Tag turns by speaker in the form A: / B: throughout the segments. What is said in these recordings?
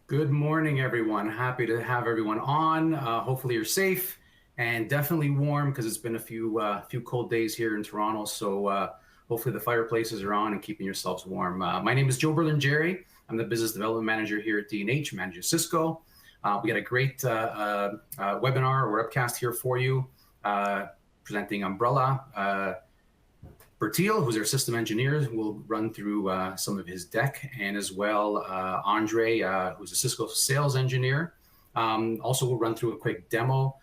A: Good morning, everyone. Happy to have everyone on. Hopefully you're safe and definitely warm because it's been a few cold days here in Toronto. So hopefully the fireplaces are on and keeping yourselves warm. My name is Joe Berlin-Jerry. I'm the Business Development Manager here at DNH, managing Cisco. We got a great webinar or webcast here for you, presenting Umbrella. Bertil, who's our system engineer, will run through some of his deck, and as well Andre, who's a Cisco sales engineer, also will run through a quick demo.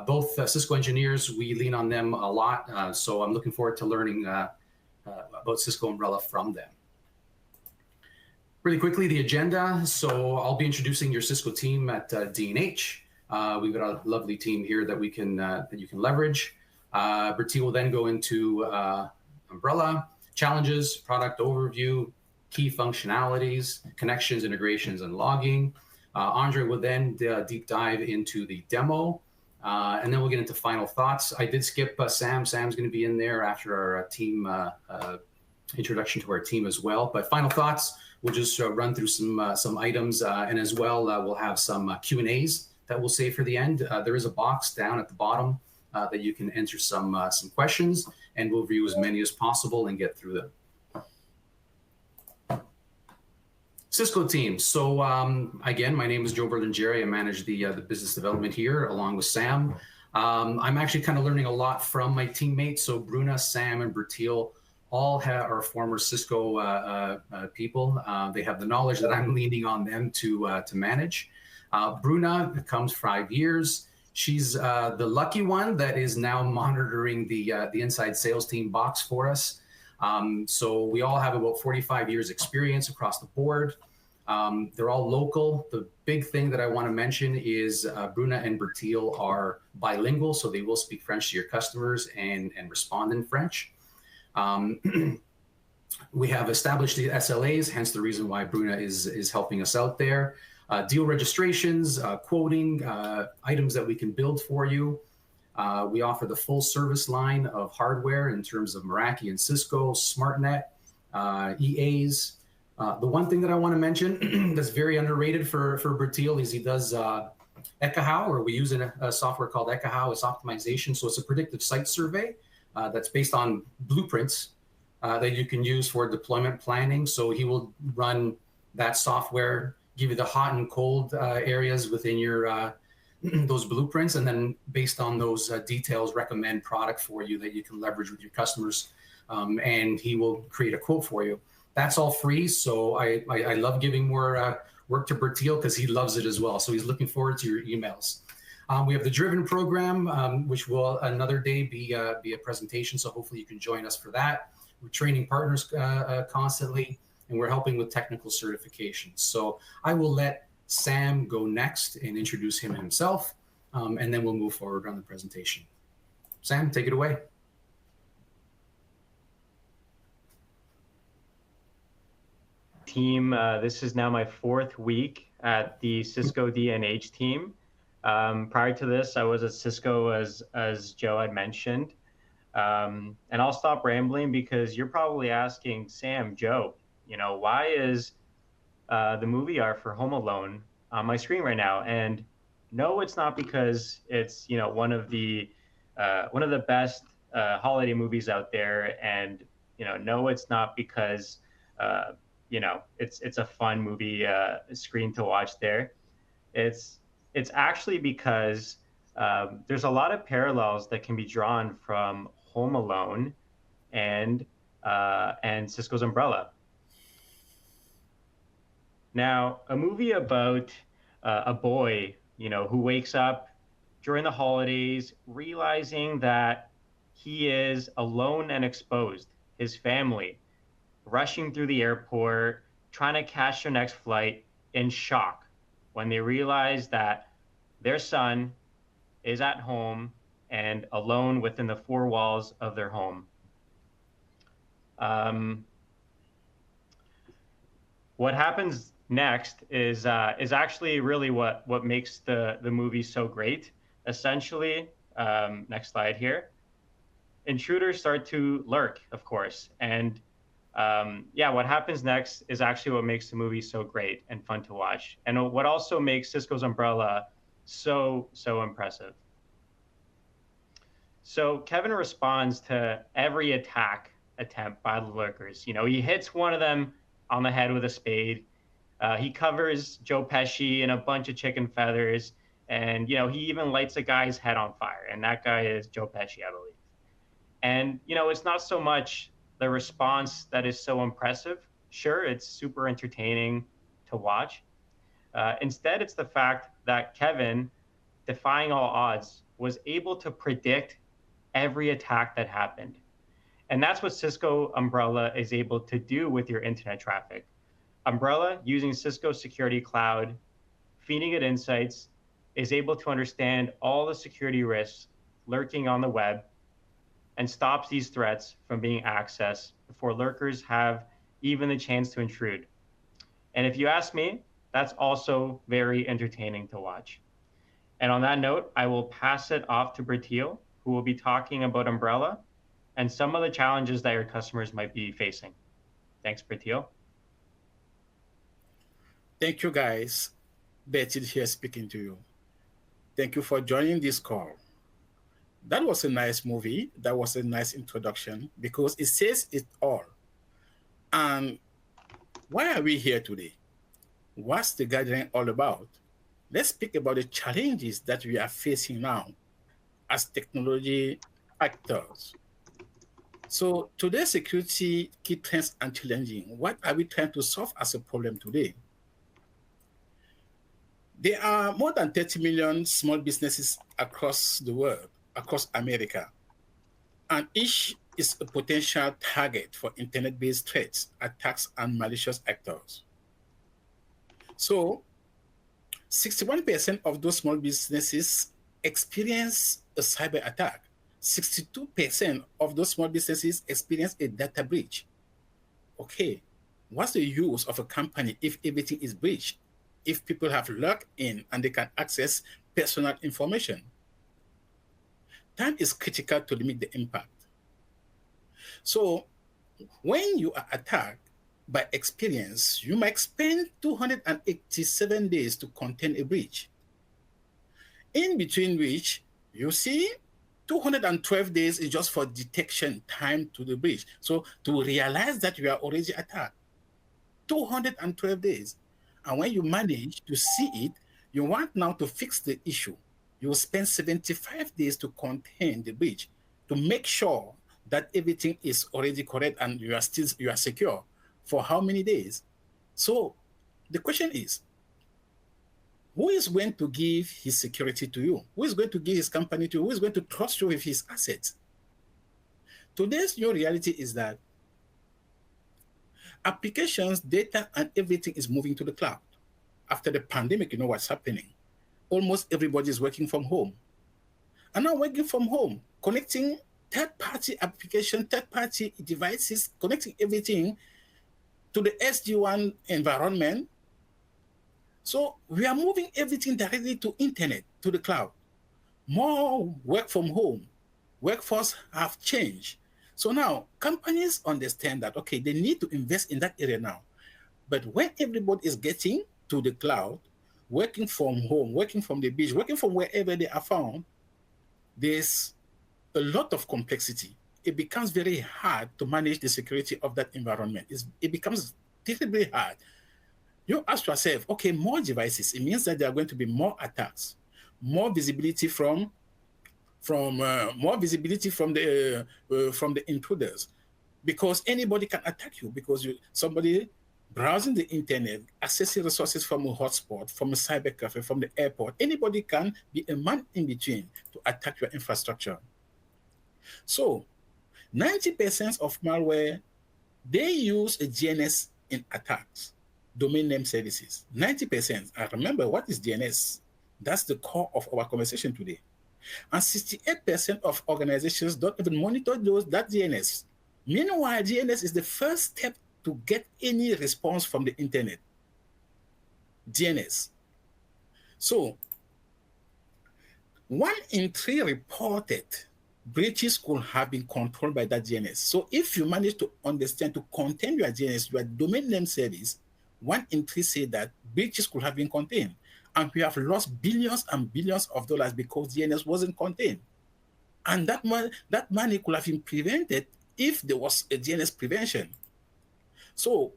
A: Both Cisco engineers, we lean on them a lot, so I'm looking forward to learning about Cisco Umbrella from them. Really quickly, the agenda. So I'll be introducing your Cisco team at DNH. We've got a lovely team here that we can that you can leverage. Bertil will then go into Umbrella, challenges, product overview, key functionalities, connections, integrations, and logging. Andre will then deep dive into the demo, and then we'll get into final thoughts. I did skip Sam. Sam's going to be in there after our team introduction to our team as well. But final thoughts, we'll just run through some items, and as well we'll have some Q&As that we'll save for the end. There is a box down at the bottom that you can enter some questions, and we'll review as many as possible and get through them. Cisco team. So again, my name is Joe Berlin-Jerry. I manage the business development here along with Sam. I'm actually kind of learning a lot from my teammates. So Bruna, Sam, and Bertil all are former Cisco people. They have the knowledge that I'm leaning on them to manage. Bruna comes 5 years. She's the lucky one that is now monitoring the inside sales team box for us. So we all have about 45 years experience across the board. They're all local. The big thing that I want to mention is Bruna and Bertil are bilingual, so they will speak French to your customers and respond in French. We have established the SLAs, hence the reason why Bruna is helping us out there. Deal registrations, quoting, items that we can build for you. We offer the full service line of hardware in terms of Meraki and Cisco, SmartNet, EAs. The one thing that I want to mention that's very underrated for Bertil is he does Ekahau, or we use a software called Ekahau. It's optimization, so it's a predictive site survey that's based on blueprints that you can use for deployment planning. So he will run that software, give you the hot and cold areas within your those blueprints, and then based on those details, recommend product for you that you can leverage with your customers, and he will create a quote for you. That's all free, so I love giving more work to Bertil because he loves it as well, so he's looking forward to your emails. We have the Driven program, which will another day be a presentation, so hopefully you can join us for that. We're training partners constantly, and we're helping with technical certifications. So I will let Sam go next and introduce himself, and then we'll move forward on the presentation. Sam, take it away.
B: Team, this is now my 4th week at the Cisco DNH team. Prior to this, I was at Cisco, as Joe had mentioned. And I'll stop rambling because you're probably asking, Sam, Joe, why is the movie art for Home Alone on my screen right now? And no, it's not because it's one of the best holiday movies out there. And no, it's not because it's a fun movie screen to watch there. It's actually because there's a lot of parallels that can be drawn from Home Alone and Cisco's Umbrella. Now, a movie about a boy, who wakes up during the holidays, realizing that he is alone and exposed. His family rushing through the airport, trying to catch their next flight, in shock when they realize that their son is at home and alone within the 4 walls of their home. What happens next is actually really what makes the movie so great. Essentially, next slide here, intruders start to lurk, of course, and yeah, what happens next is actually what makes the movie so great and fun to watch, and what also makes Cisco's Umbrella so impressive. So Kevin responds to every attack attempt by the lurkers. He hits one of them on the head with a spade. He covers Joe Pesci in a bunch of chicken feathers, and he even lights a guy's head on fire, and that guy is Joe Pesci, I believe. And it's not so much the response that is so impressive. Sure, it's super entertaining to watch. Instead, it's the fact that Kevin, defying all odds, was able to predict every attack that happened. And that's what Cisco Umbrella is able to do with your internet traffic. Umbrella, using Cisco Security Cloud, feeding it insights, is able to understand all the security risks lurking on the web and stops these threats from being accessed before lurkers have even the chance to intrude. And if you ask me, that's also very entertaining to watch. And on that note, I will pass it off to Bertil, who will be talking about Umbrella and some of the challenges that your customers might be facing. Thanks, Bertil.
C: Thank you, guys. Bertil here speaking to you. Thank you for joining this call. That was a nice movie. That was a nice introduction because it says it all. And why are we here today? What's the gathering all about? Let's speak about the challenges that we are facing now as technology actors. So today's security key trends and challenging. What are we trying to solve as a problem today? There are more than 30 million small businesses across the world, across America, and each is a potential target for internet-based threats, attacks, and malicious actors. So 61% of those small businesses experience a cyber attack. 62% of those small businesses experience a data breach. Okay, what's the use of a company if everything is breached? If people have logged in and they can access personal information? Time is critical to limit the impact. So when you are attacked, by experience, you might spend 287 days to contain a breach. In between which, you see 212 days is just for detection time to the breach. So to realize that you are already attacked, 212 days. And when you manage to see it, you want now to fix the issue. You will spend 75 days to contain the breach, to make sure that everything is already correct and you are secure. For how many days? So the question is, who is going to give his security to you? Who is going to give his company to you? Who is going to trust you with his assets? Today's new reality is that applications, data, and everything is moving to the cloud. After the pandemic, you know what's happening. Almost everybody is working from home. And now working from home, connecting third-party application, third-party devices, connecting everything to the SD-WAN environment. So we are moving everything directly to internet, to the cloud. More work from home. Workforce have changed. So now companies understand that, okay, they need to invest in that area now. But when everybody is getting to the cloud, working from home, working from the beach, working from wherever they are found, there's a lot of complexity. It becomes very hard to manage the security of that environment. It becomes terribly hard. You ask yourself, okay, more devices. It means that there are going to be more attacks, more visibility from the intruders, because anybody can attack you because somebody browsing the internet, accessing resources from a hotspot, from a cyber cafe, from the airport. Anybody can be a man in between to attack your infrastructure. So 90% of malware, they use a DNS in attacks, domain name services. 90%. And remember, what is DNS? That's the core of our conversation today. And 68% of organizations don't even monitor that DNS. Meanwhile, DNS is the first step to get any response from the internet. DNS. So 1 in 3 reported breaches could have been controlled by that DNS. So if you manage to understand to contain your DNS, your domain name service, 1 in 3 say that breaches could have been contained. And we have lost billions and billions of dollars because DNS wasn't contained. And that money could have been prevented if there was a DNS prevention. So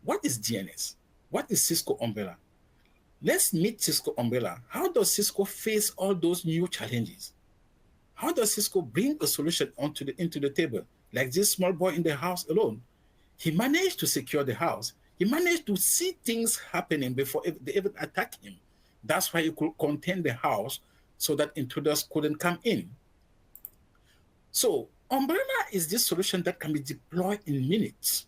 C: what is DNS? What is Cisco Umbrella? Let's meet Cisco Umbrella. How does Cisco face all those new challenges? How does Cisco bring a solution into the table? Like this small boy in the house alone. He managed to secure the house. He managed to see things happening before they even attack him. That's why he could contain the house so that intruders couldn't come in. So Umbrella is this solution that can be deployed in minutes.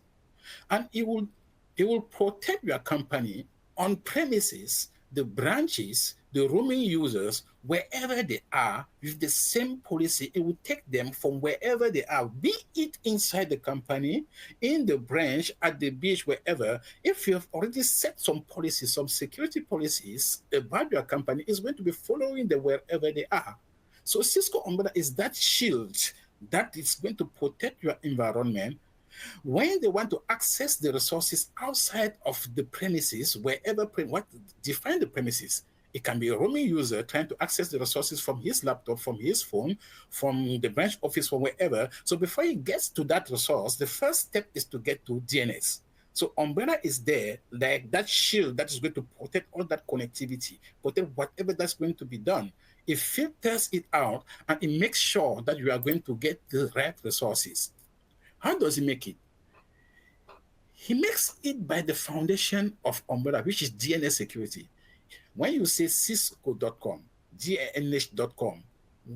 C: And it will protect your company on premises, the branches, the roaming users, wherever they are, with the same policy. It will take them from wherever they are, be it inside the company, in the branch, at the beach, wherever. If you have already set some policies, some security policies about your company, it's going to be following them wherever they are. So Cisco Umbrella is that shield that is going to protect your environment when they want to access the resources outside of the premises, wherever, what define the premises. It can be a roaming user trying to access the resources from his laptop, from his phone, from the branch office, from wherever. So before he gets to that resource, the first step is to get to DNS. So Umbrella is there, like that shield that is going to protect all that connectivity, protect whatever that's going to be done. It filters it out, and it makes sure that you are going to get the right resources. How does he make it? He makes it by the foundation of Umbrella, which is DNS security. When you say cisco.com, DNS.com,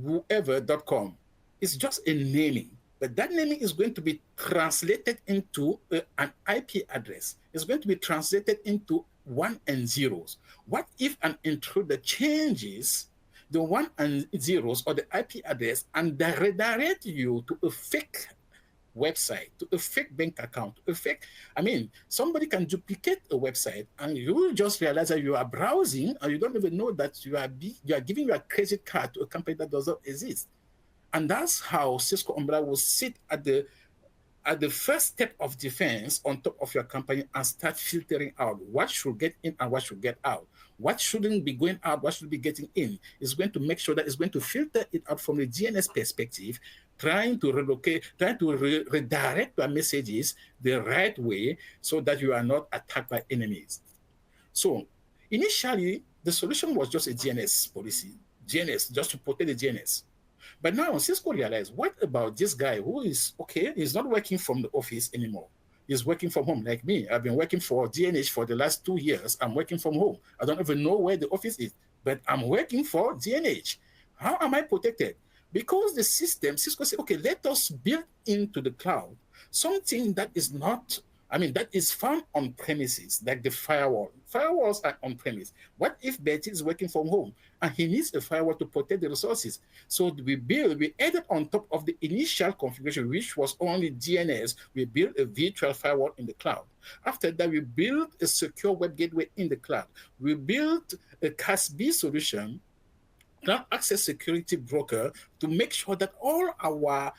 C: whoever.com, it's just a naming. But that naming is going to be translated into an IP address. It's going to be translated into 1 and 0s. What if an intruder changes the 1 and 0s or the IP address and redirect you to a fake website, to a fake bank account, somebody can duplicate a website and you will just realize that you are browsing and you don't even know that you are giving your credit card to a company that does not exist. And that's how Cisco Umbrella will sit at the first step of defense on top of your company and start filtering out what should get in and what should get out. What shouldn't be going out, what should be getting in. It's going to make sure that it's going to filter it out from the DNS perspective, trying to redirect your messages the right way so that you are not attacked by enemies. So initially, the solution was just a DNS policy, DNS, just to protect the DNS. But now Cisco realized, what about this guy who is, he's not working from the office anymore. He's working from home like me. I've been working for DNH for the last 2 years. I'm working from home. I don't even know where the office is, but I'm working for DNH. How am I protected? Because the system, Cisco said, let us build into the cloud something that is not, that is found on premises, like the firewall. Firewalls are on premise. What if Betty is working from home and he needs a firewall to protect the resources? So we added on top of the initial configuration, which was only DNS, we built a virtual firewall in the cloud. After that, we built a secure web gateway in the cloud. We built a CASB solution, cloud access security broker, to make sure that all our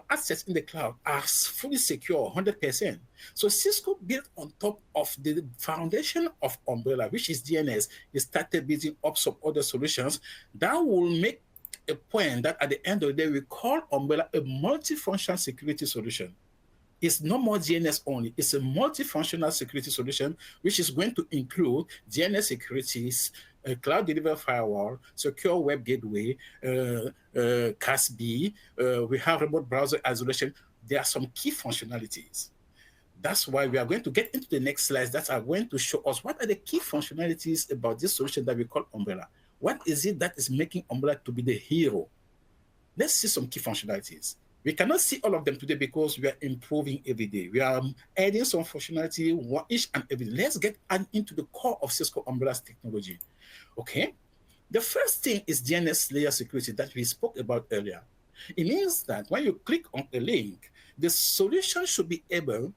C: assets in the cloud are fully secure, 100%. So Cisco built on top of the foundation of Umbrella, which is DNS. It started building up some other solutions that will make a point that at the end of the day, we call Umbrella a multifunction security solution. It's no more DNS only. It's a multifunctional security solution, which is going to include DNS securities, a cloud delivered firewall, secure web gateway, CASB. We have remote browser isolation. There are some key functionalities. That's why we are going to get into the next slides that are going to show us what are the key functionalities about this solution that we call Umbrella. What is it that is making Umbrella to be the hero? Let's see some key functionalities. We cannot see all of them today because we are improving every day. We are adding some functionality each and every day. Let's get into the core of Cisco Umbrella's technology. The first thing is DNS-layer security that we spoke about earlier. It means that when you click on a link, the solution should be able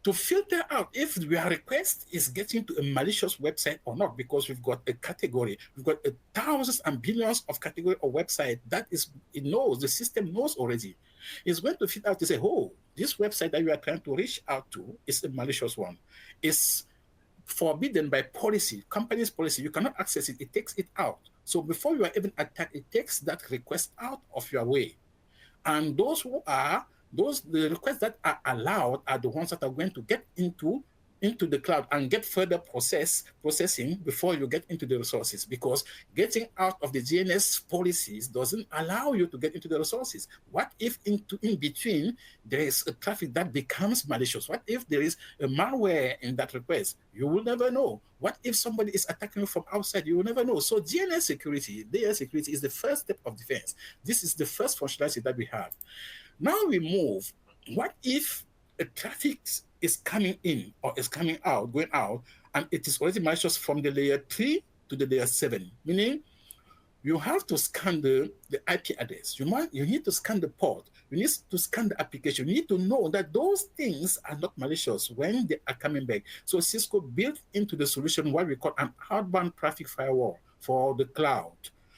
C: to filter out if your request is getting to a malicious website or not, because we've got a category, we've got thousands and billions of category of website that is, it knows, the system knows already. It's going to filter out to say, oh, this website that you are trying to reach out to is a malicious one. It's forbidden by policy, company's policy. You cannot access it. It takes it out. So before you are even attacked, it takes that request out of your way. And the requests that are allowed are the ones that are going to get into the cloud and get further processing before you get into the resources, because getting out of the DNS policies doesn't allow you to get into the resources. What if in between there is a traffic that becomes malicious? What if there is a malware in that request? You will never know. What if somebody is attacking you from outside? You will never know. So DNS security is the first step of defense. This is the first functionality that we have. Now we move. What if a traffic is coming in or is coming out, going out, and it is already malicious from the layer 3 to the layer 7, meaning you have to scan the IP address. You need to scan the port. You need to scan the application. You need to know that those things are not malicious when they are coming back. So Cisco built into the solution what we call an outbound traffic firewall for the cloud.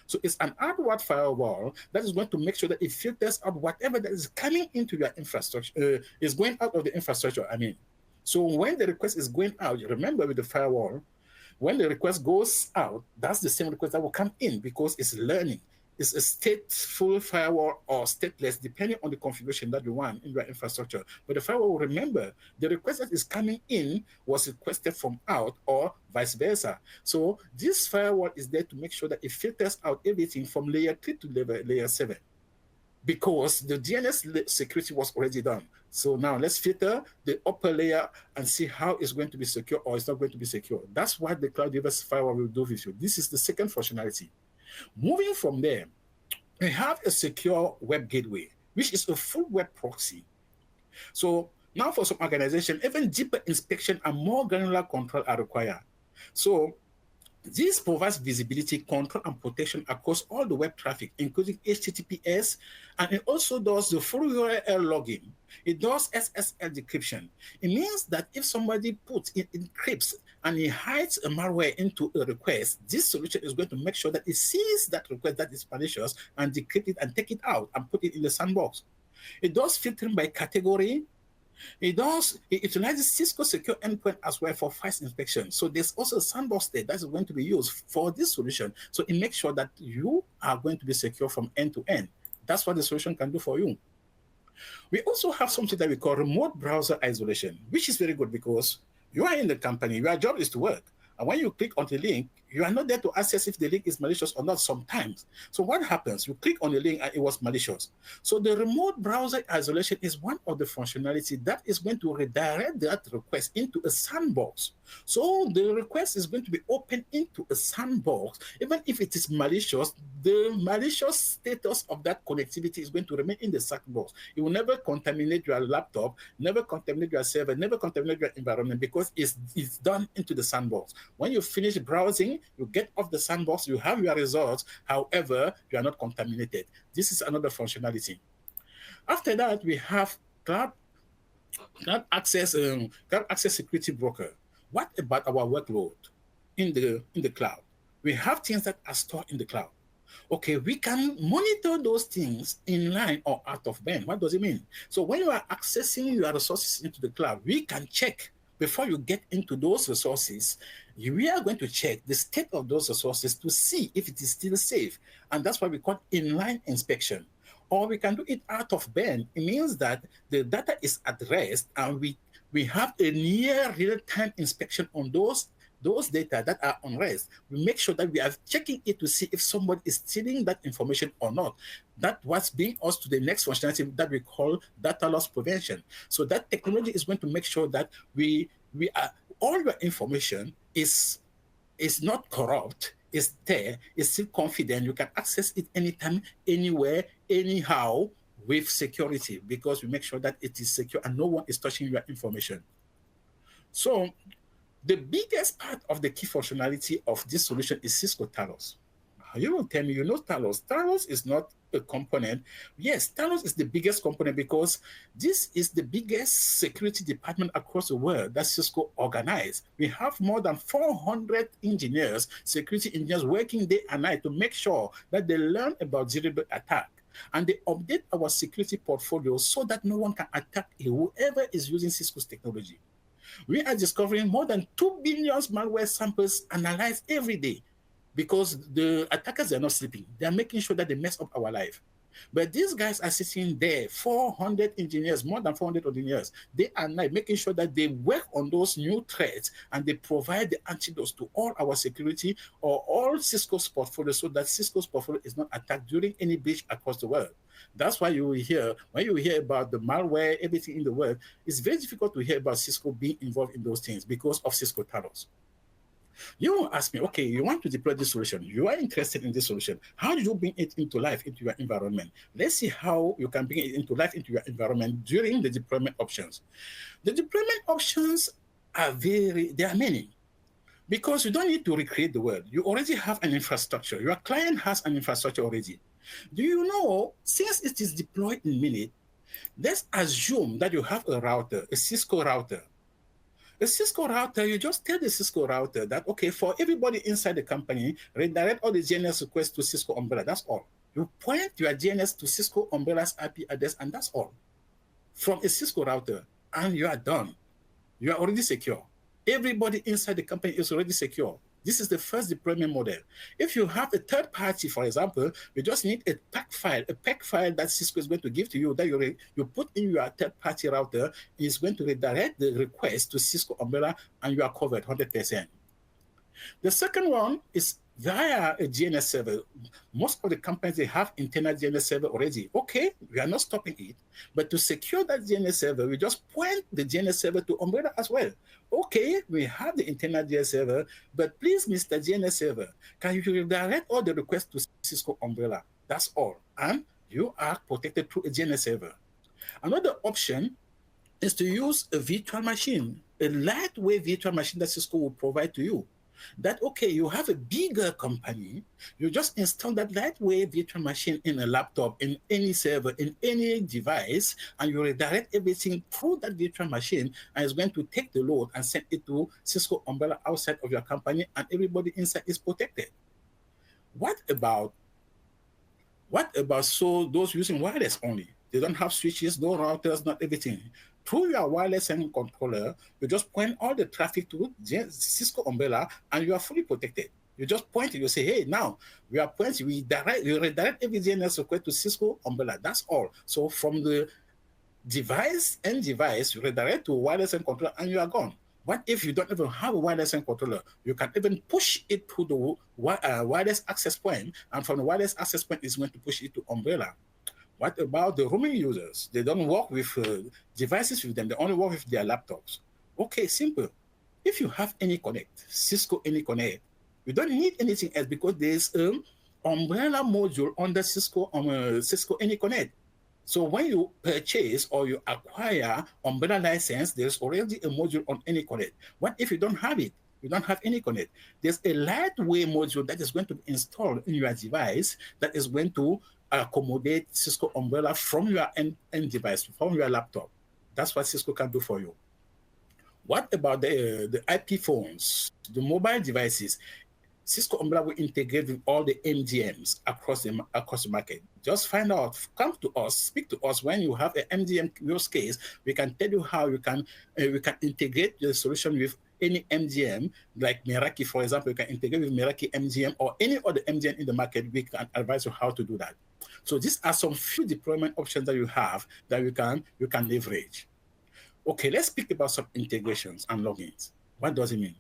C: So it's an outward firewall that is going to make sure that it filters out whatever that is coming into your infrastructure, is going out of the infrastructure, I mean. So when the request is going out, remember with the firewall, when the request goes out, that's the same request that will come in because it's learning. It's a stateful firewall or stateless, depending on the configuration that you want in your infrastructure. But the firewall will remember the request that is coming in was requested from out or vice versa. So this firewall is there to make sure that it filters out everything from layer 3 to layer 7, because the DNS security was already done. So now let's filter the upper layer and see how it's going to be secure or it's not going to be secure. That's what the cloud diverse firewall will do with you. This is the second functionality. Moving from there, we have a secure web gateway, which is a full web proxy. So now for some organization, even deeper inspection and more granular control are required. So this provides visibility, control, and protection across all the web traffic, including HTTPS, and it also does the full URL logging. It does SSL decryption. It means that if somebody encrypts and he hides a malware into a request, this solution is going to make sure that it sees that request that is malicious and decrypt it and take it out and put it in the sandbox. It does filtering by category. It utilizes Cisco Secure Endpoint as well for fast inspection. So there's also a sandbox there that is going to be used for this solution. So it makes sure that you are going to be secure from end to end. That's what the solution can do for you. We also have something that we call remote browser isolation, which is very good because you are in the company, your job is to work. And when you click on the link, you are not there to assess if the link is malicious or not sometimes. So what happens? You click on the link and it was malicious. So the remote browser isolation is one of the functionality that is going to redirect that request into a sandbox. So the request is going to be opened into a sandbox. Even if it is malicious, the malicious status of that connectivity is going to remain in the sandbox. It will never contaminate your laptop, never contaminate your server, never contaminate your environment because it's done into the sandbox. When you finish browsing, you get off the sandbox, you have your results. However, you are not contaminated. This is another functionality. After that, we have cloud access security broker. What about our workload in the cloud? We have things that are stored in the cloud. Okay, we can monitor those things in line or out of band. What does it mean? So when you are accessing your resources into the cloud, we can check before you get into those resources. We are going to check the state of those resources to see if it is still safe. And that's what we call inline inspection. Or we can do it out of band. It means that the data is at rest and we have a near real-time inspection on those data that are on rest. We make sure that we are checking it to see if somebody is stealing that information or not. That was being us to the next functionality that we call data loss prevention. So that technology is going to make sure that we are all your information is not corrupt, is there, is still confident. You can access it anytime, anywhere, anyhow with security because we make sure that it is secure and no one is touching your information. So the biggest part of the key functionality of this solution is Cisco Talos. You will tell me, Talos. Talos is not a component. Yes, Talos is the biggest component because this is the biggest security department across the world that Cisco organized. We have more than 400 engineers, security engineers, working day and night to make sure that they learn about zero-day attack. And they update our security portfolio so that no one can attack whoever is using Cisco's technology. We are discovering more than 2 billion malware samples analyzed every day because the attackers are not sleeping. They are making sure that they mess up our life. But these guys are sitting there, 400 engineers, more than 400 engineers, day and night, making sure that they work on those new threats and they provide the antidotes to all our security or all Cisco's portfolio so that Cisco's portfolio is not attacked during any breach across the world. That's why you will hear, when you hear about the malware, everything in the world, it's very difficult to hear about Cisco being involved in those things because of Cisco Talos. You will ask me, okay, you want to deploy this solution. You are interested in this solution. How do you bring it into life, into your environment? Let's see how you can bring it into life, into your environment during the deployment options. The deployment options are there are many because you don't need to recreate the world. You already have an infrastructure. Your client has an infrastructure already. Do you know, since it is deployed in minute, let's assume that you have a router, a Cisco router. A Cisco router, you just tell the Cisco router that, okay, for everybody inside the company, redirect all the DNS requests to Cisco Umbrella. That's all. You point your DNS to Cisco Umbrella's IP address, and that's all. From a Cisco router, and you are done. You are already secure. Everybody inside the company is already secure. This is the first deployment model. If you have a third party, for example, you just need a PAC file that Cisco is going to give to you that you put in your third party router, is going to redirect the request to Cisco Umbrella, and you are covered 100%. The second one is via a DNS server. Most of the companies, they have internal DNS server already. Okay, we are not stopping it, but to secure that DNS server, we just point the DNS server to Umbrella as well. Okay, we have the internal DNS server, but please, Mr. DNS server, can you redirect all the requests to Cisco Umbrella? That's all. And you are protected through a DNS server. Another option is to use a virtual machine, a lightweight virtual machine that Cisco will provide to you. That, okay, you have a bigger company, you just install that lightweight virtual machine in a laptop, in any server, in any device, and you redirect everything through that virtual machine, and it's going to take the load and send it to Cisco Umbrella outside of your company, and everybody inside is protected. What about so those using wireless only? They don't have switches, no routers, not everything. Through your wireless and controller, you just point all the traffic to Cisco Umbrella, and you are fully protected. You just point it, you say, hey, now we are pointing, we redirect every DNS request to Cisco Umbrella. That's all. So from the device, you redirect to wireless and controller, and you are gone. What if you don't even have a wireless and controller? You can even push it to the wireless access point, and from the wireless access point, it's going to push it to Umbrella. What about the roaming users? They don't work with devices with them. They only work with their laptops. Okay, simple. If you have AnyConnect, Cisco AnyConnect, you don't need anything else because there's an Umbrella module under Cisco AnyConnect. So when you purchase or you acquire Umbrella license, there's already a module on AnyConnect. What if you don't have it? You don't have AnyConnect. There's a lightweight module that is going to be installed in your device that is going to accommodate Cisco Umbrella from your end device, from your laptop. That's what Cisco can do for you. What about the IP phones, the mobile devices? Cisco Umbrella will integrate with all the MDMs across the market. Just find out, come to us, speak to us when you have an MDM use case. We can tell you how we can integrate the solution with any MDM, like Meraki, for example. You can integrate with Meraki MDM or any other MDM in the market. We can advise you how to do that. So these are some few deployment options that you have that you can leverage. Okay, let's speak about some integrations and logins. What does it mean?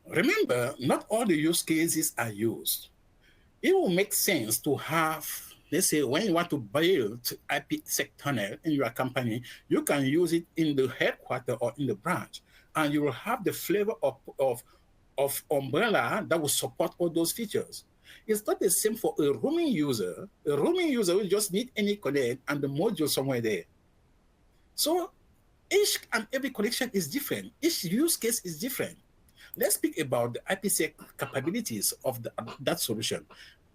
C: Remember, not all the use cases are used. It will make sense to have, let's say, when you want to build IPsec tunnel in your company, you can use it in the headquarters or in the branch, and you will have the flavor of Umbrella that will support all those features. It's not the same for a roaming user. A roaming user will just need AnyConnect and the module somewhere there. So each and every connection is different. Each use case is different. let's speak about the IPsec capabilities of that solution.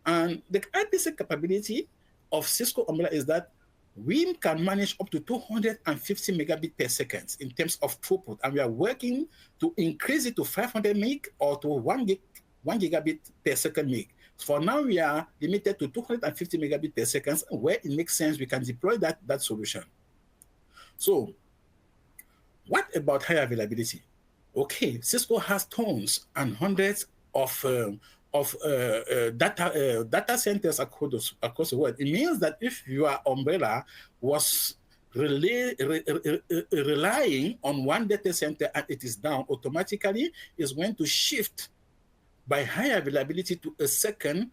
C: And the IPsec capability of Cisco Umbrella is that we can manage up to 250 megabit per second in terms of throughput, and we are working to increase it to 500 meg or to 1 gigabit per second meg. For now, we are limited to 250 megabit per second. Where it makes sense, we can deploy that solution. So what about high availability? Okay, Cisco has tons and hundreds of data centers across the world. It means that if your Umbrella was relying on one data center and it is down, automatically is going to shift by high availability to a second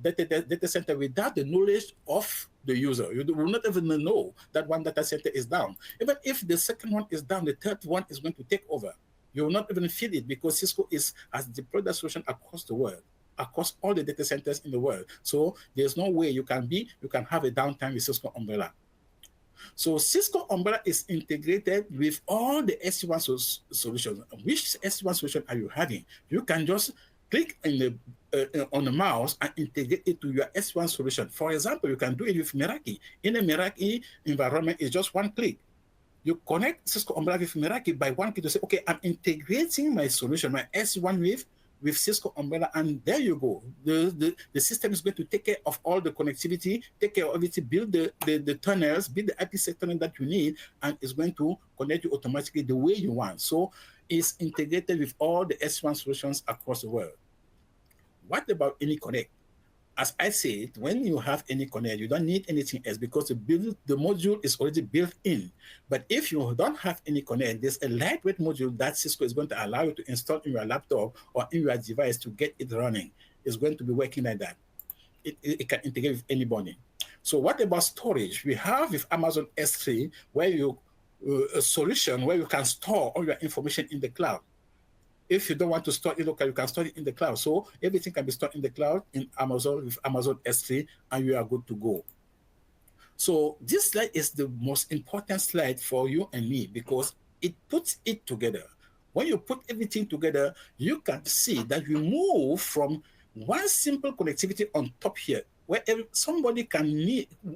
C: data center without the knowledge of the user. You will not even know that one data center is down. Even if the second one is down, the third one is going to take over. You will not even feel it because Cisco has deployed that solution across the world, across all the data centers in the world. So there's no way you can have a downtime with Cisco Umbrella. So Cisco Umbrella is integrated with all the SD-WAN solutions. Which SD-WAN solution are you having? You can just click on the mouse and integrate it to your SD-WAN solution. For example, you can do it with Meraki. In a Meraki environment, it's just one click. You connect Cisco Umbrella with Meraki by one click to say, okay, I'm integrating my solution, my SD-WAN with Cisco Umbrella, and there you go. The system is going to take care of all the connectivity, take care of everything, build the tunnels, build the IPsec tunnel that you need, and it's going to connect you automatically the way you want. So it's integrated with all the SD-WAN solutions across the world. What about AnyConnect? As I said, when you have AnyConnect, you don't need anything else because the module is already built in. But if you don't have AnyConnect, there's a lightweight module that Cisco is going to allow you to install in your laptop or in your device to get it running. It's going to be working like that. It can integrate with anybody. So what about storage? We have with Amazon S3 where a solution where you can store all your information in the cloud. If you don't want to store it locally, you can store it in the cloud. So everything can be stored in the cloud in Amazon with Amazon S3, and you are good to go. So this slide is the most important slide for you and me because it puts it together. When you put everything together, you can see that we move from one simple connectivity on top here, where somebody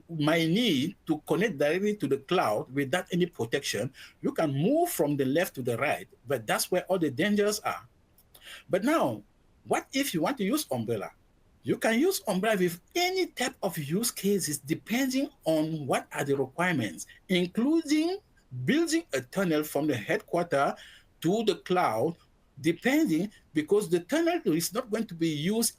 C: might need to connect directly to the cloud without any protection. You can move from the left to the right, but that's where all the dangers are. But now, what if you want to use Umbrella? You can use Umbrella with any type of use cases depending on what are the requirements, including building a tunnel from the headquarters to the cloud, depending, because the tunnel is not going to be used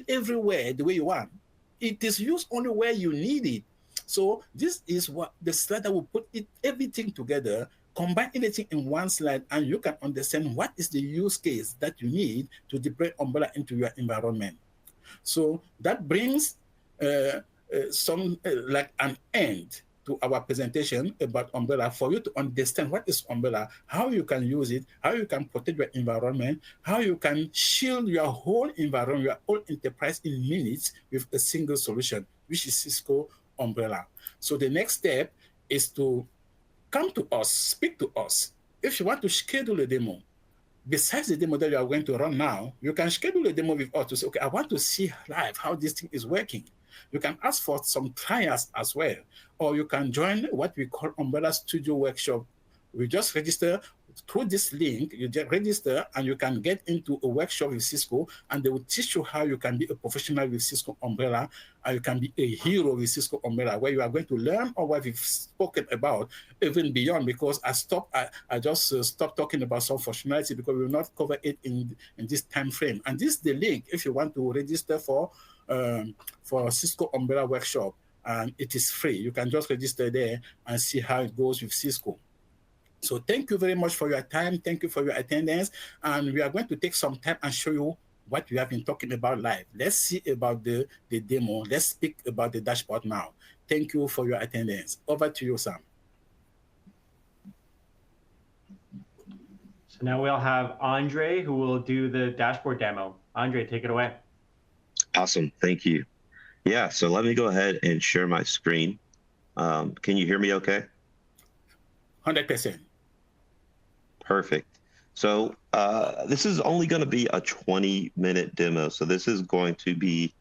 C: everywhere the way you want. It is used only where you need it. So this is what the slide that will put everything together, combine everything in one slide, and you can understand what is the use case that you need to deploy Umbrella into your environment. So that brings like an end to our presentation about Umbrella for you to understand what is Umbrella, how you can use it, how you can protect your environment, how you can shield your whole environment, your whole enterprise in minutes with a single solution, which is Cisco Umbrella. So the next step is to come to us, speak to us. If you want to schedule a demo, besides the demo that you are going to run now, you can schedule a demo with us to say, okay, I want to see live how this thing is working. You can ask for some trials as well, or you can join what we call Umbrella Studio Workshop. We just register through this link, you just register and you can get into a workshop with Cisco, and they will teach you how you can be a professional with Cisco Umbrella, and you can be a hero with Cisco Umbrella, where you are going to learn all what we've spoken about, even beyond, because I just stopped talking about some functionality because we will not cover it in this time frame. And this is the link if you want to register for Cisco Umbrella Workshop, and it is free. You can just register there and see how it goes with Cisco. So thank you very much for your time. Thank you for your attendance. And we are going to take some time and show you what we have been talking about live. Let's see about the demo. Let's speak about the dashboard now. Thank you for your attendance. Over to you, Sam.
B: So now we'll have Andre who will do the dashboard demo. Andre, take it away.
D: Awesome. Thank you. Yeah, so let me go ahead and share my screen. Can you hear me okay?
C: 100%.
D: Perfect. So this is only going to be a 20-minute demo. So this is going to be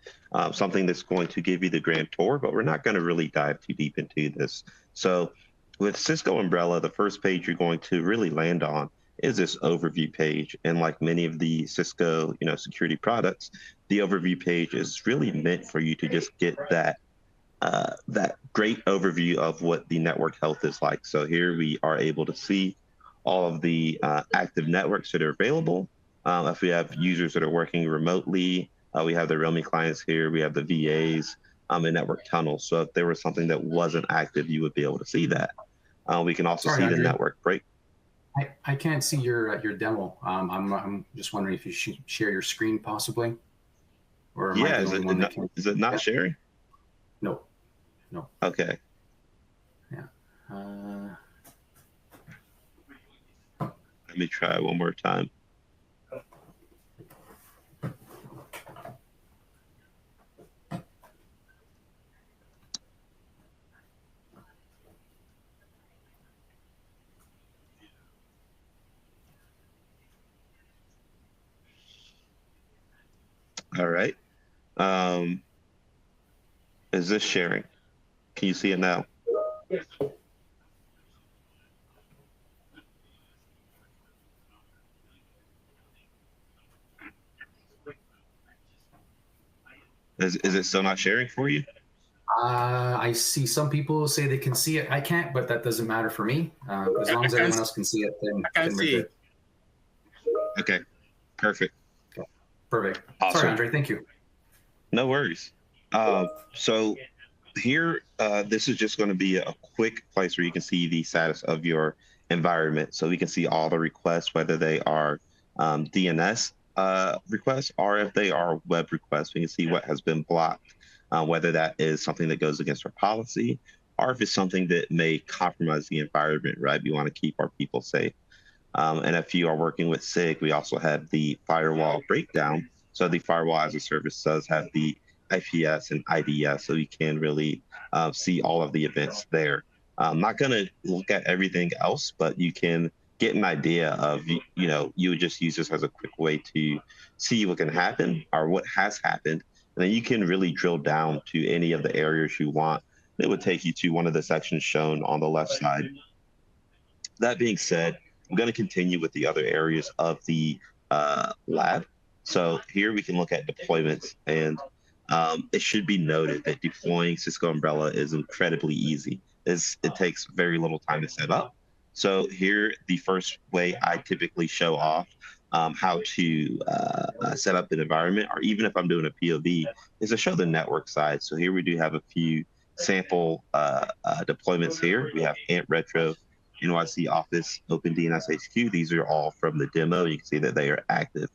D: something that's going to give you the grand tour, but we're not going to really dive too deep into this. So with Cisco Umbrella, the first page you're going to really land on is this overview page. And like many of the Cisco, security products, the overview page is really meant for you to just get that great overview of what the network health is like. So here we are able to see all of the active networks that are available. If we have users that are working remotely, we have the roaming clients here, we have the VAs and network tunnels. So if there was something that wasn't active, you would be able to see that. We can also see the network break.
A: I can't see your demo. I'm just wondering if you should share your screen possibly. Or am I the only one that can?
D: Is it not sharing?
A: No.
D: Okay.
A: Yeah.
D: Let me try one more time. All right. Is this sharing? Can you see it now?
C: Yes.
D: Is it still not sharing for you?
A: I see some people say they can see it. I can't, but that doesn't matter for me. As long as everyone else can see it, then we're good.
D: Okay, perfect.
A: Okay. Perfect.
D: Awesome.
A: Sorry, Andre. Thank you.
D: No worries. So here, this is just going to be a quick place where you can see the status of your environment. So we can see all the requests, whether they are DNS requests or if they are web requests. We can see what has been blocked, whether that is something that goes against our policy or if it's something that may compromise the environment, right? We want to keep our people safe. And if you are working with SIG, we also have the firewall breakdown. So the firewall as a service does have the IPS and IDS, so you can really see all of the events there. I'm not going to look at everything else, but you can get an idea of, you would just use this as a quick way to see what can happen or what has happened. And then you can really drill down to any of the areas you want. It would take you to one of the sections shown on the left side. That being said, I'm going to continue with the other areas of the lab. So here we can look at deployments, and it should be noted that deploying Cisco Umbrella is incredibly easy. It takes very little time to set up. So here, the first way I typically show off how to set up an environment, or even if I'm doing a POV, is to show the network side. So here we do have a few sample deployments here. We have Ant Retro, NYC Office, Open DNS HQ. These are all from the demo. You can see that they are active.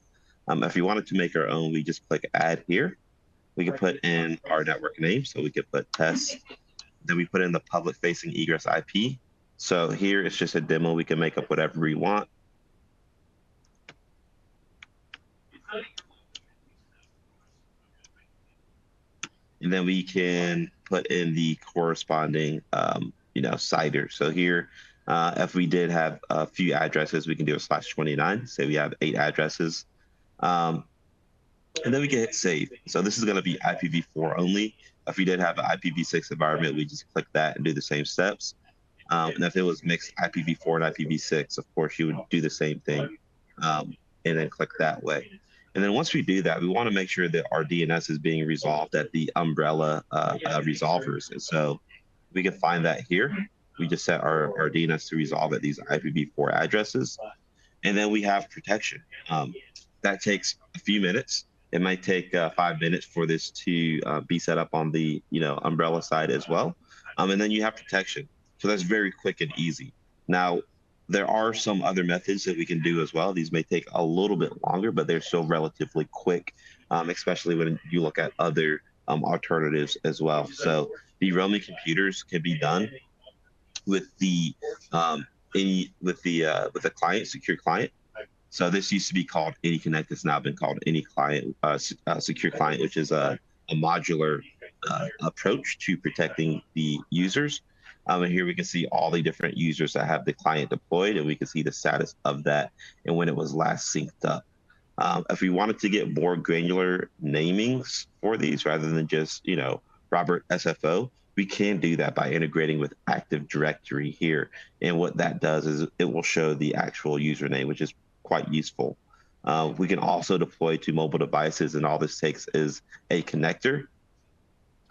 D: If you wanted to make our own, we just click add here. We can put in our network name. So we could put test. Then we put in the public facing egress IP. So here it's just a demo. We can make up whatever we want. And then we can put in the corresponding, CIDR. So here, if we did have a few addresses, we can do a /29. Say we have 8 addresses. And then we can hit save. So this is going to be IPv4 only. If we did have an IPv6 environment, we just click that and do the same steps. And if it was mixed IPv4 and IPv6, of course, you would do the same thing and then click that way. And then once we do that, we want to make sure that our DNS is being resolved at the Umbrella resolvers. And so we can find that here. We just set our DNS to resolve at these IPv4 addresses. And then we have protection. That takes a few minutes. It might take 5 minutes for this to be set up on the Umbrella side as well. And then you have protection. So that's very quick and easy. Now, there are some other methods that we can do as well. These may take a little bit longer, but they're still relatively quick, especially when you look at other alternatives as well. So the roaming computers can be done with the client, secure client. So this used to be called AnyConnect. It's now been called Any Client, Secure Client, which is a modular approach to protecting the users. And here we can see all the different users that have the client deployed, and we can see the status of that and when it was last synced up. If we wanted to get more granular namings for these rather than just, Robert SFO, we can do that by integrating with Active Directory here. And what that does is it will show the actual username, which is quite useful. We can also deploy to mobile devices, and all this takes is a connector.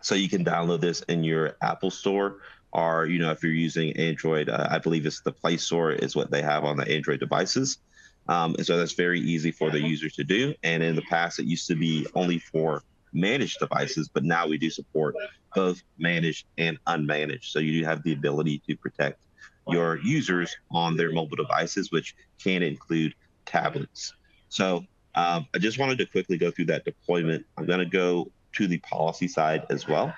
D: So you can download this in your Apple Store, or, if you're using Android, I believe it's the Play Store is what they have on the Android devices. And so that's very easy for the user to do. And in the past, it used to be only for managed devices, but now we do support both managed and unmanaged. So you do have the ability to protect your users on their mobile devices, which can include tablets. So I just wanted to quickly go through that deployment. I'm going to go to the policy side as well.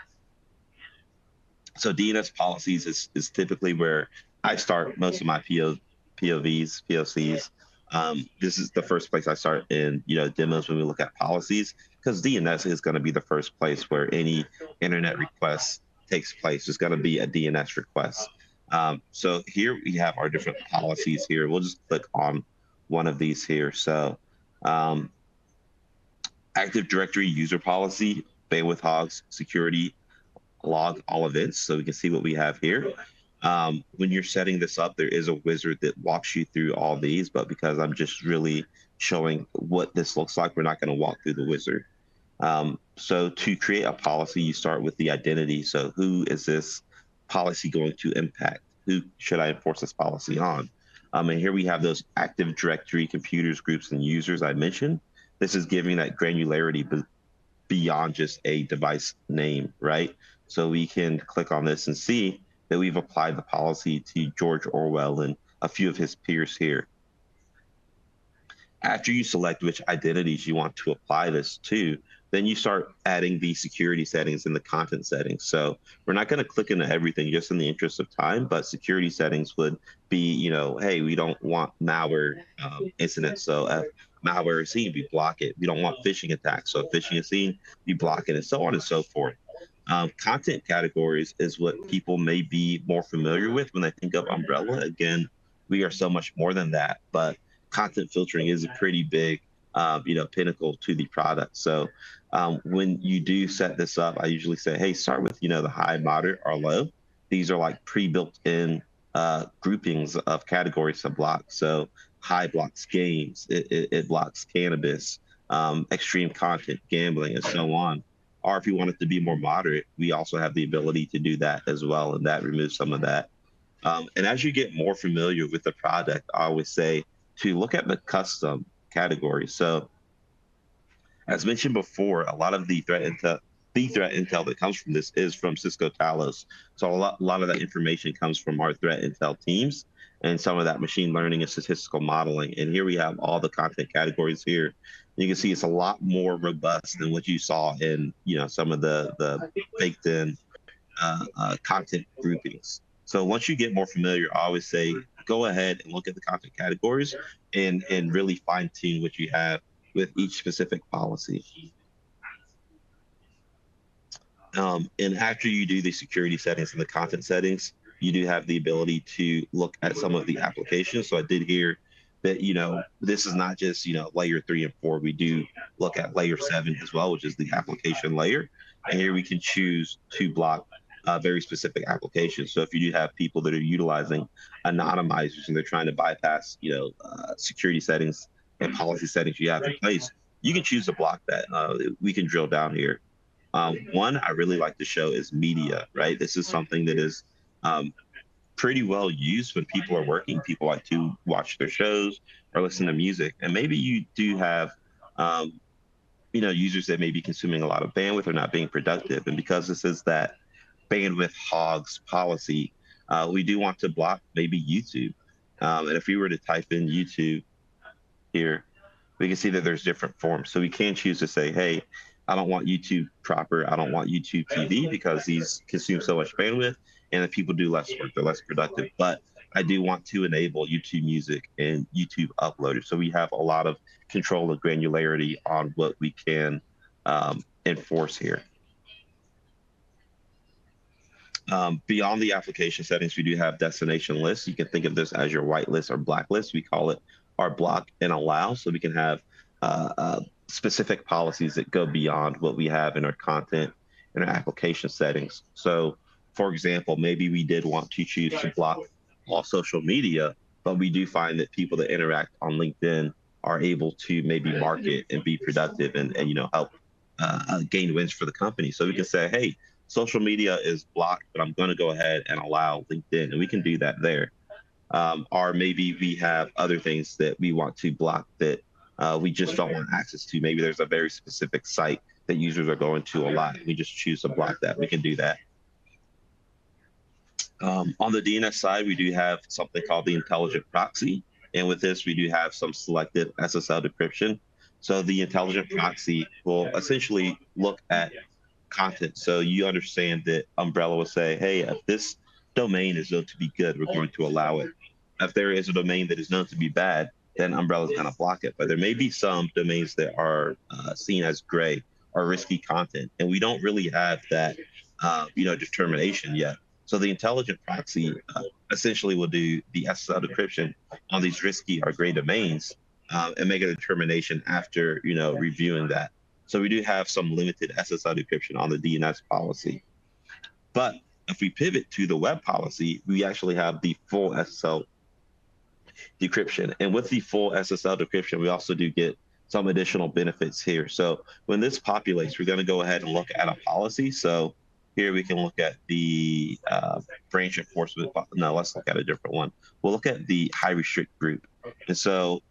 D: So DNS policies is typically where I start most of my POCs. This is the first place I start in, demos when we look at policies, because DNS is going to be the first place where any internet request takes place. There's going to be a DNS request. So here we have our different policies here. We'll just click on one of these here. So Active Directory user policy, bandwidth hogs, security, log all events. So we can see what we have here. When you're setting this up, there is a wizard that walks you through all these, but because I'm just really showing what this looks like, we're not going to walk through the wizard. So to create a policy, you start with the identity. So who is this policy going to impact? Who should I enforce this policy on? And here we have those Active Directory computers, groups, and users I mentioned. This is giving that granularity beyond just a device name, right? So we can click on this and see that we've applied the policy to George Orwell and a few of his peers here. After you select which identities you want to apply this to, then you start adding the security settings and the content settings. So we're not going to click into everything just in the interest of time, but security settings would be, hey, we don't want malware incidents. So if malware is seen, we block it. We don't want phishing attacks. So if phishing is seen, we block it, and so on and so forth. Content categories is what people may be more familiar with when they think of Umbrella. Again, we are so much more than that, but content filtering is a pretty big, pinnacle to the product. So when you do set this up, I usually say, hey, start with, the high, moderate, or low. These are like pre-built in groupings of categories to block. So high blocks games, it blocks cannabis, extreme content, gambling, and so on. Or if you want it to be more moderate, we also have the ability to do that as well, and that removes some of that. And as you get more familiar with the product, I always say to look at the custom categories. So as mentioned before, a lot of the threat intel that comes from this is from Cisco Talos. So a lot of that information comes from our threat intel teams and some of that machine learning and statistical modeling. And here we have all the content categories here. You can see it's a lot more robust than what you saw in, some of the baked in content groupings. So once you get more familiar, I always say, go ahead and look at the content categories and really fine tune what you have with each specific policy. And after you do the security settings and the content settings, you do have the ability to look at some of the applications. So I did hear that, this is not just, layer 3 and 4. We do look at layer 7 as well, which is the application layer. And here we can choose to block very specific applications. So if you do have people that are utilizing anonymizers and they're trying to bypass, security settings and policy settings you have in place, you can choose to block that. We can drill down here. One I really like to show is media, right? This is something that is pretty well used when people are working. People like to watch their shows or listen to music. And maybe you do have, users that may be consuming a lot of bandwidth or not being productive. And because this is that bandwidth hogs policy, we do want to block maybe YouTube. And if we were to type in YouTube here, we can see that there's different forms. So we can choose to say, hey, I don't want YouTube proper. I don't want YouTube TV because these consume so much bandwidth and if people do less work, they're less productive. But I do want to enable YouTube Music and YouTube Uploader. So we have a lot of control and granularity on what we can enforce here. Beyond the application settings, we do have destination lists. You can think of this as your whitelist or blacklist. We call it our block and allow. So we can have specific policies that go beyond what we have in our content and our application settings. So for example, maybe we did want to choose to block all social media, but we do find that people that interact on LinkedIn are able to maybe market and be productive and help gain wins for the company. So we can say, hey, social media is blocked, but I'm going to go ahead and allow LinkedIn, and we can do that there. Or maybe we have other things that we want to block that we just don't want access to. Maybe there's a very specific site that users are going to a lot. We just choose to block that. We can do that. On the DNS side, we do have something called the intelligent proxy. And with this, we do have some selected SSL decryption. So the intelligent proxy will essentially look at content. So you understand that Umbrella will say, hey, if this domain is known to be good, we're going to allow it. If there is a domain that is known to be bad, then Umbrella is going to block it. But there may be some domains that are seen as gray or risky content, and we don't really have that determination yet. So the intelligent proxy essentially will do the SSL decryption on these risky or gray domains and make a determination after reviewing that. So we do have some limited SSL decryption on the DNS policy. But if we pivot to the web policy, we actually have the full SSL decryption. And with the full SSL decryption, we also do get some additional benefits here. So when this populates, we're going to go ahead and look at a policy. So here we can look at the branch enforcement. No, let's look at a different one. We'll look at the high restrict group. And so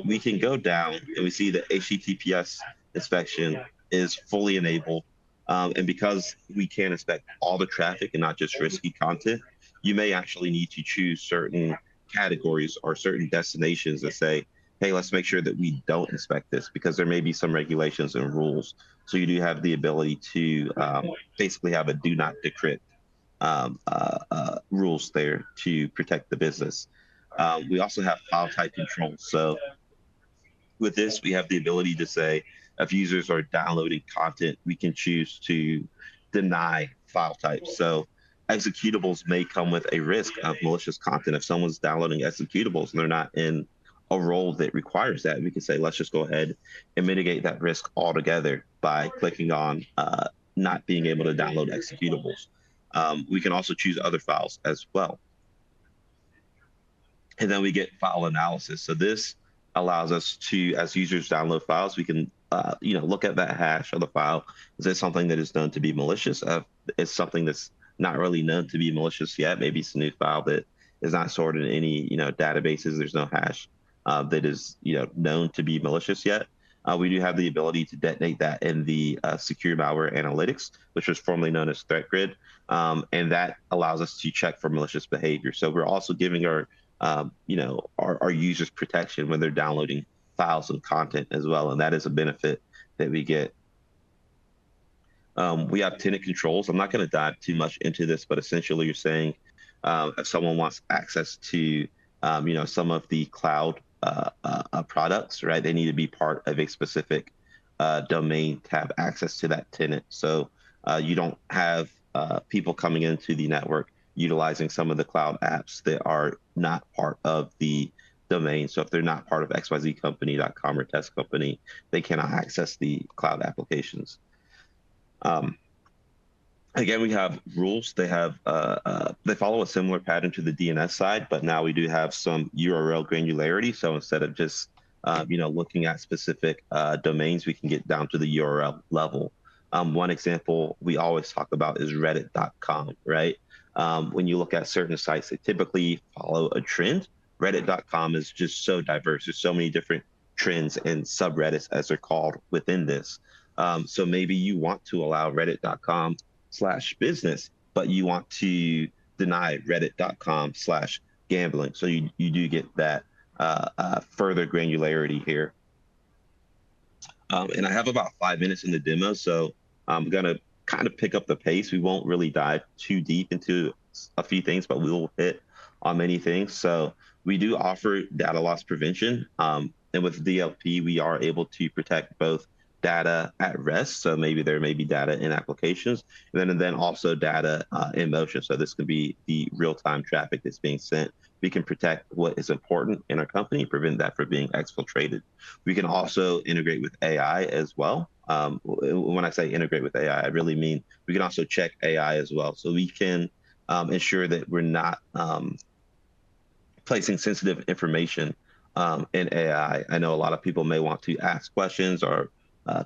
D: we can go down and we see the HTTPS inspection is fully enabled. And because we can inspect all the traffic and not just risky content, you may actually need to choose certain categories or certain destinations that say, hey, let's make sure that we don't inspect this, because there may be some regulations and rules. So you do have the ability to basically have a do not decrypt rules there to protect the business. We also have file type control. So with this, we have the ability to say, if users are downloading content, we can choose to deny file types. So executables may come with a risk of malicious content. If someone's downloading executables and they're not in a role that requires that, we can say, let's just go ahead and mitigate that risk altogether by clicking on not being able to download executables. We can also choose other files as well. And then we get file analysis. So this allows us to, as users download files, we can look at that hash of the file. Is it something that is known to be malicious? It's something that's not really known to be malicious yet. Maybe it's a new file that is not stored in any databases. There's no hash that is known to be malicious yet. We do have the ability to detonate that in the secure malware analytics, which was formerly known as ThreatGrid, and that allows us to check for malicious behavior. So we're also giving our users protection when they're downloading files and content as well, and that is a benefit that we get. We have tenant controls. I'm not going to dive too much into this, but essentially you're saying if someone wants access to some of the cloud products, right, they need to be part of a specific domain to have access to that tenant. So you don't have people coming into the network utilizing some of the cloud apps that are not part of the domain. So if they're not part of xyzcompany.com or test company, they cannot access the cloud applications. Again, we have rules. They have they follow a similar pattern to the DNS side, but now we do have some URL granularity. So instead of just looking at specific domains, we can get down to the URL level. One example we always talk about is reddit.com, right? When you look at certain sites, they typically follow a trend. Reddit.com is just so diverse. There's so many different trends and subreddits, as they're called, within this. So maybe you want to allow reddit.com/business, but you want to deny reddit.com/gambling. So you do get that further granularity here. And I have about 5 minutes in the demo, so I'm going to kind of pick up the pace. We won't really dive too deep into a few things, but we will hit on many things. So we do offer data loss prevention. And with DLP, we are able to protect both data at rest. So maybe there may be data in applications, and then also data in motion. So this could be the real-time traffic that's being sent. We can protect what is important in our company, prevent that from being exfiltrated. We can also integrate with AI as well. When I say integrate with AI, I really mean we can also check AI as well. So we can ensure that we're not placing sensitive information in AI. I know a lot of people may want to ask questions or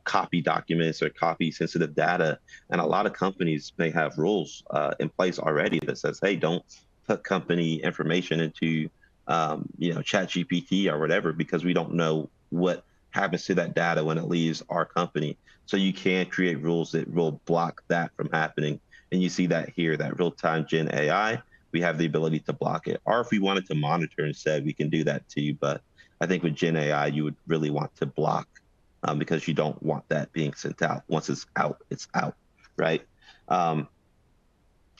D: copy documents or copy sensitive data. And a lot of companies may have rules in place already that says, hey, don't put company information into ChatGPT or whatever, because we don't know what happens to that data when it leaves our company. So you can create rules that will block that from happening. And you see that here, that real-time Gen AI, we have the ability to block it. Or if we wanted to monitor instead, we can do that too. But I think with Gen AI, you would really want to block because you don't want that being sent out. Once it's out, right?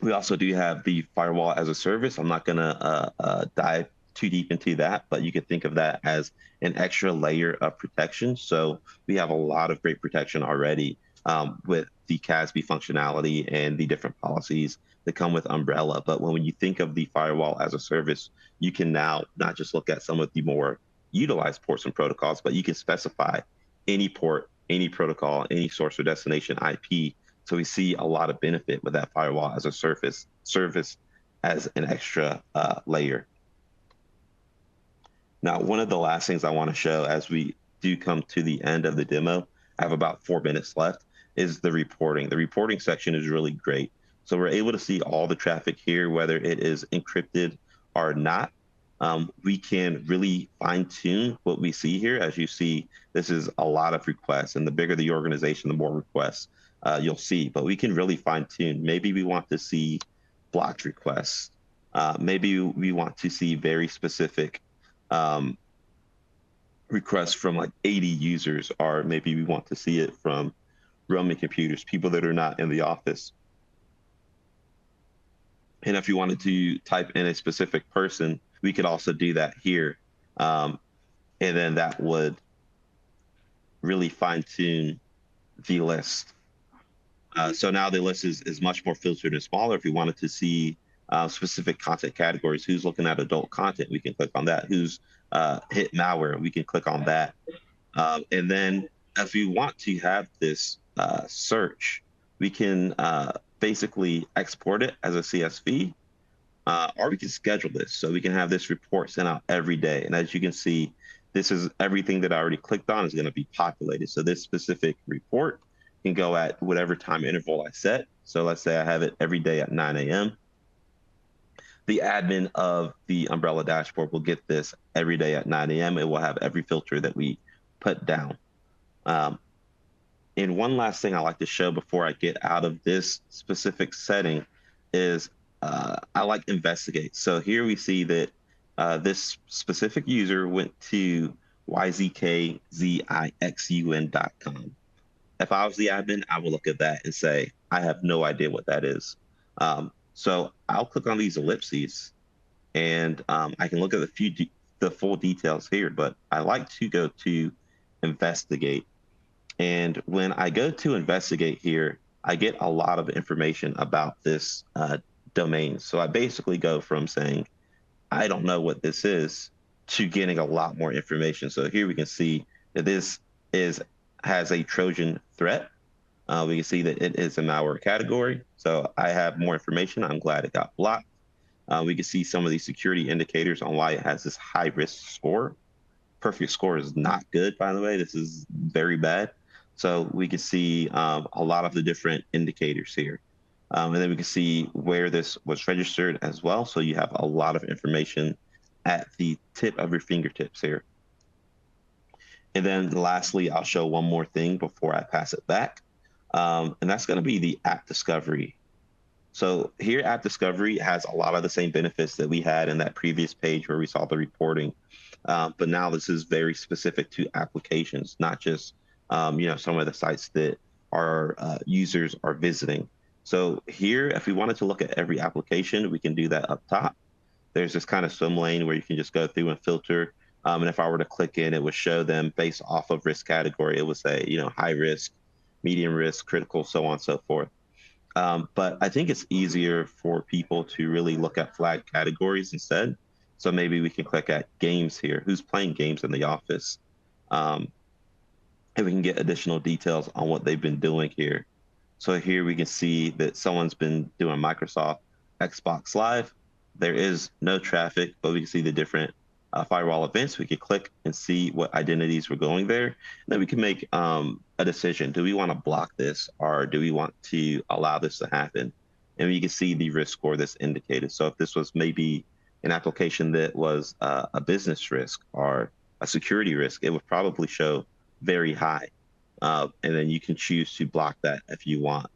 D: We also do have the firewall as a service. I'm not gonna dive too deep into that, but you could think of that as an extra layer of protection. So we have a lot of great protection already with the CASB functionality and the different policies that come with Umbrella. But when you think of the firewall as a service, you can now not just look at some of the more utilized ports and protocols, but you can specify any port, any protocol, any source or destination IP. So we see a lot of benefit with that firewall as a service as an extra layer. Now, one of the last things I want to show as we do come to the end of the demo, I have about 4 minutes left, is the reporting. The reporting section is really great. So we're able to see all the traffic here, whether it is encrypted or not. We can really fine tune what we see here. As you see, this is a lot of requests, and the bigger the organization, the more requests you'll see, but we can really fine tune. Maybe we want to see blocked requests. Maybe we want to see very specific requests from like 80 users, or maybe we want to see it from roaming computers, people that are not in the office. And if you wanted to type in a specific person, we could also do that here. And then that would really fine tune the list. So now the list is much more filtered and smaller. If we wanted to see specific content categories, who's looking at adult content, we can click on that. Who's hit malware, we can click on that. And then if we want to have this search, we can basically export it as a CSV, or we can schedule this. So we can have this report sent out every day. And as you can see, this is everything that I already clicked on is going to be populated. So this specific report can go at whatever time interval I set. So let's say I have it every day at 9 a.m. The admin of the Umbrella dashboard will get this every day at 9 a.m. It will have every filter that we put down. And one last thing I like to show before I get out of this specific setting is I like investigate. So here we see that this specific user went to yzkzixun.com. If I was the admin, I would look at that and say, I have no idea what that is. So I'll click on these ellipses, and I can look at the full details here, but I like to go to investigate. And when I go to investigate here, I get a lot of information about this domain. So I basically go from saying, I don't know what this is, to getting a lot more information. So here we can see that this has a Trojan threat. We can see that it is a malware category. So I have more information. I'm glad it got blocked. We can see some of these security indicators on why it has this high risk score. Perfect score is not good, by the way. This is very bad. So we can see a lot of the different indicators here. And then we can see where this was registered as well. So you have a lot of information at the tip of your fingertips here. And then lastly, I'll show one more thing before I pass it back. And that's going to be the app discovery. So here, app discovery has a lot of the same benefits that we had in that previous page where we saw the reporting. But now this is very specific to applications, not just some of the sites that our users are visiting. So here, if we wanted to look at every application, we can do that up top. There's this kind of swim lane where you can just go through and filter And if I were to click in, it would show them based off of risk category. It would say, high risk, medium risk, critical, so on and so forth. But I think it's easier for people to really look at flag categories instead. So maybe we can click at games here. Who's playing games in the office? And we can get additional details on what they've been doing here. So here we can see that someone's been doing Microsoft Xbox Live. There is no traffic, but we can see the different firewall events. We could click and see what identities were going there. And then we can make a decision. Do we want to block this, or do we want to allow this to happen? And you can see the risk score that's indicated. So if this was maybe an application that was a business risk or a security risk, it would probably show very high. And then you can choose to block that if you want.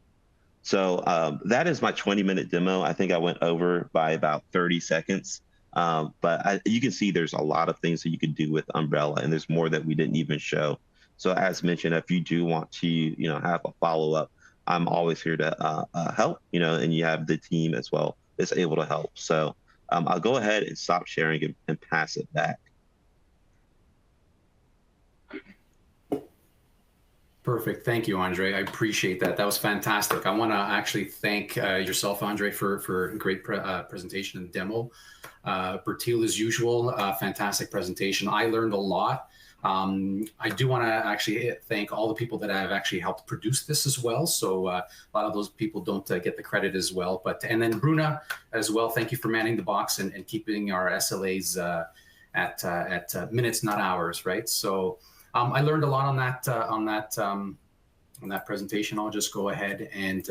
D: So that is my 20-minute demo. I think I went over by about 30 seconds. But you can see there's a lot of things that you can do with Umbrella, and there's more that we didn't even show. So as mentioned, if you do want to, have a follow-up, I'm always here to help, and you have the team as well that's able to help. So I'll go ahead and stop sharing and pass it back.
A: Perfect. Thank you, Andre. I appreciate that. That was fantastic. I want to actually thank yourself, Andre, for a great presentation and demo. Bertil, as usual, fantastic presentation. I learned a lot. I do want to actually thank all the people that have actually helped produce this as well. So a lot of those people don't get the credit as well. And then Bruna as well, thank you for manning the box and keeping our SLAs at minutes, not hours, right? So I learned a lot on that presentation. I'll just go ahead and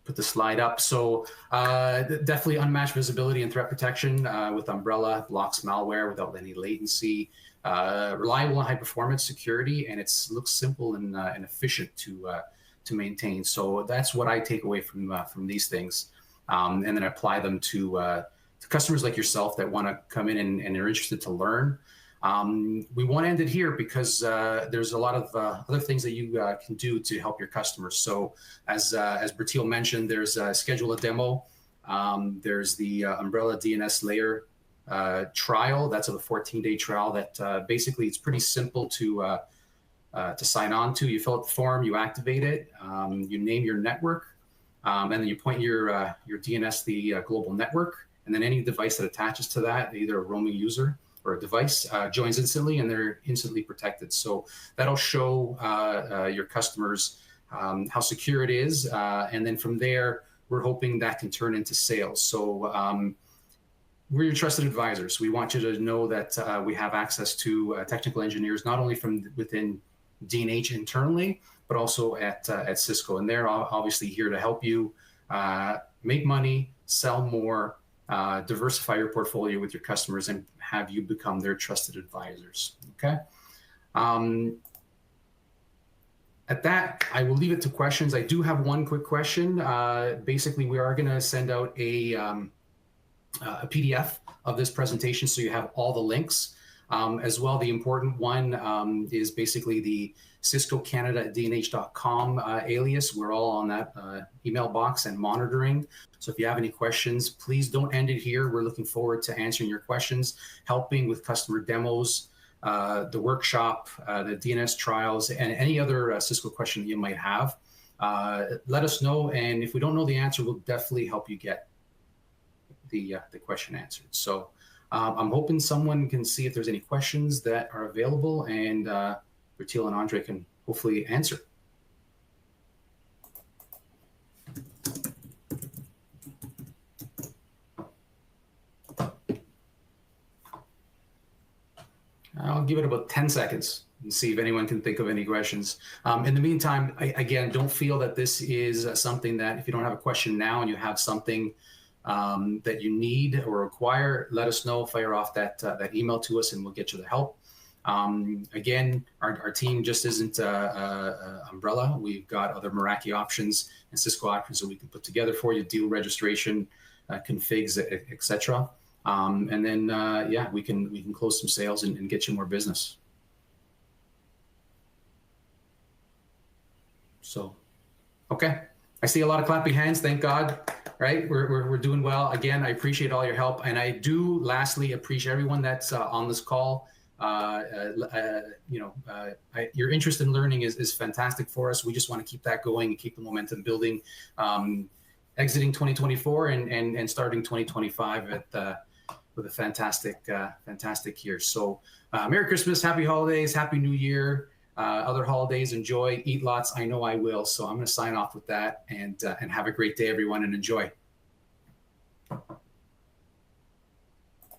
A: put the slide up. So definitely unmatched visibility and threat protection with Umbrella, blocks malware without any latency, reliable and high performance security, and it looks simple and efficient to maintain. So that's what I take away from these things, and then apply them to customers like yourself that want to come in and are interested to learn. We won't end it here because there's a lot of other things that you can do to help your customers. So as Bertil mentioned, there's schedule a demo. There's the Umbrella DNS-layer trial. That's a 14-day trial that basically it's pretty simple to sign on to. You fill out the form, you activate it, you name your network, and then you point your DNS, the global network, and then any device that attaches to that, either a roaming user or a device, joins instantly, and they're instantly protected. So that'll show your customers how secure it is. And then from there, we're hoping that can turn into sales. So we're your trusted advisors. We want you to know that we have access to technical engineers, not only from within D&H internally, but also at Cisco. And they're obviously here to help you make money, sell more, diversify your portfolio with your customers, and have you become their trusted advisors. Okay. At that, I will leave it to questions. I do have one quick question. Basically, we are going to send out a PDF of this presentation, so you have all the links. As well, the important one is basically the Cisco Canada at DNH.com alias. We're all on that email box and monitoring. So if you have any questions, please don't end it here. We're looking forward to answering your questions, helping with customer demos, the workshop, the DNS trials, and any other Cisco question that you might have. Let us know, and if we don't know the answer, we'll definitely help you get the question answered. So I'm hoping someone can see if there's any questions that are available, and Bertil and Andre can hopefully answer. I'll give it about 10 seconds and see if anyone can think of any questions. In the meantime, again, don't feel that this is something that if you don't have a question now and you have something that you need or require, let us know, fire off that email to us, and we'll get you the help. Again, our team just isn't Umbrella. We've got other Meraki options and Cisco options that we can put together for you, deal registration, configs, etc. And then, yeah, we can close some sales and get you more business. So, okay. I see a lot of clapping hands. Thank God. Right, we're doing well. Again, I appreciate all your help, and I do lastly appreciate everyone that's on this call. Your interest in learning is fantastic for us. We just want to keep that going and keep the momentum building, exiting 2024 and starting 2025 with a fantastic year. So Merry Christmas, Happy Holidays, Happy New Year. Other holidays, enjoy, eat lots. I know I will. So I'm going to sign off with that, and have a great day, everyone, and enjoy.